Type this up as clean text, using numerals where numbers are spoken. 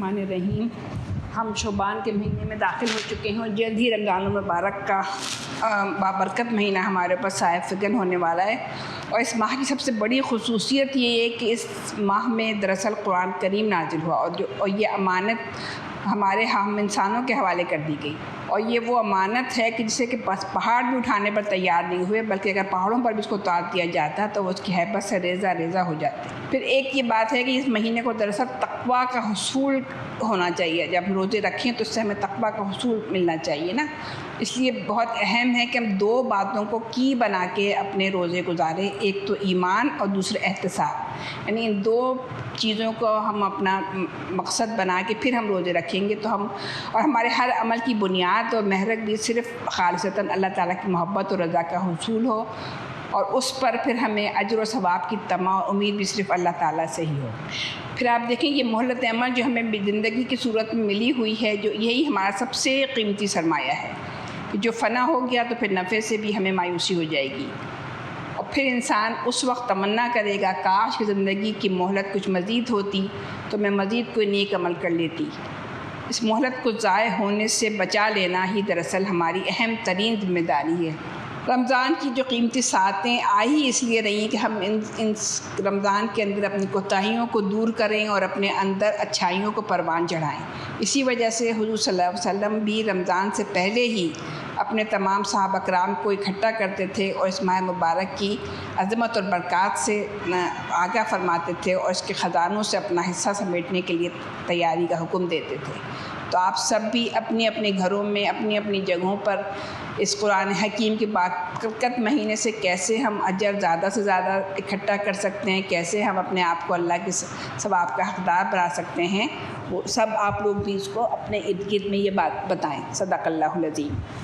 الرحمن الرحیم۔ ہم شعبان کے مہینے میں داخل ہو چکے ہیں اور جلد ہی رمضان المبارک کا بابرکت مہینہ ہمارے اوپر سایہ فگن ہونے والا ہے، اور اس ماہ کی سب سے بڑی خصوصیت یہ ہے کہ اس ماہ میں دراصل قرآن کریم نازل ہوا، اور یہ امانت ہمارے ہم انسانوں کے حوالے کر دی گئی، اور یہ وہ امانت ہے کہ جسے کہ پہاڑ بھی اٹھانے پر تیار نہیں ہوئے، بلکہ اگر پہاڑوں پر بھی اس کو اتار دیا جاتا تو وہ اس کی ہیبت سے ریزہ ریزہ ہو جاتے۔ پھر ایک یہ بات ہے کہ اس مہینے کو دراصل تقویٰ کا حصول ہونا چاہیے، جب ہم روزے رکھیں تو اس سے ہمیں تقویٰ کا حصول ملنا چاہیے نا، اس لیے بہت اہم ہے کہ ہم دو باتوں کو کی بنا کے اپنے روزے گزاریں، ایک تو ایمان اور دوسرا احتساب، یعنی ان دو چیزوں کو ہم اپنا مقصد بنا کے پھر ہم روزے رکھیں گے تو ہم اور ہمارے ہر عمل کی بنیاد اور محرک بھی صرف خالصتاً اللہ تعالیٰ کی محبت اور رضا کا حصول ہو، اور اس پر پھر ہمیں اجر و ثواب کی تمام امید بھی صرف اللہ تعالیٰ سے ہی ہو۔ پھر آپ دیکھیں یہ مہلت عمل جو ہمیں زندگی کی صورت میں ملی ہوئی ہے، جو یہی ہمارا سب سے قیمتی سرمایہ ہے، کہ جو فنا ہو گیا تو پھر نفع سے بھی ہمیں مایوسی ہو جائے گی، اور پھر انسان اس وقت تمنا کرے گا کاش کہ زندگی کی مہلت کچھ مزید ہوتی تو میں مزید کوئی نیک عمل کر لیتی۔ اس مہلت کو ضائع ہونے سے بچا لینا ہی دراصل ہماری اہم ترین ذمہ داری ہے۔ رمضان کی جو قیمتی ساعتیں آئی اس لیے رہی کہ ہم ان رمضان کے اندر اپنی کوتاہیوں کو دور کریں اور اپنے اندر اچھائیوں کو پروان چڑھائیں۔ اسی وجہ سے حضور صلی اللہ علیہ وسلم بھی رمضان سے پہلے ہی اپنے تمام صحابہ کرام کو اکٹھا کرتے تھے اور اس ماہ مبارک کی عظمت اور برکات سے آگاہ فرماتے تھے، اور اس کے خزانوں سے اپنا حصہ سمیٹنے کے لیے تیاری کا حکم دیتے تھے۔ تو آپ سب بھی اپنے اپنے گھروں میں اپنی اپنی جگہوں پر اس قرآن حکیم کے بابرکت مہینے سے کیسے ہم اجر زیادہ سے زیادہ اکٹھا کر سکتے ہیں، کیسے ہم اپنے آپ کو اللہ کے ثواب کا حقدار بنا سکتے ہیں، وہ سب آپ لوگ بھی اس کو اپنے ارد گرد میں یہ بات بتائیں۔ صدق اللہ العظیم۔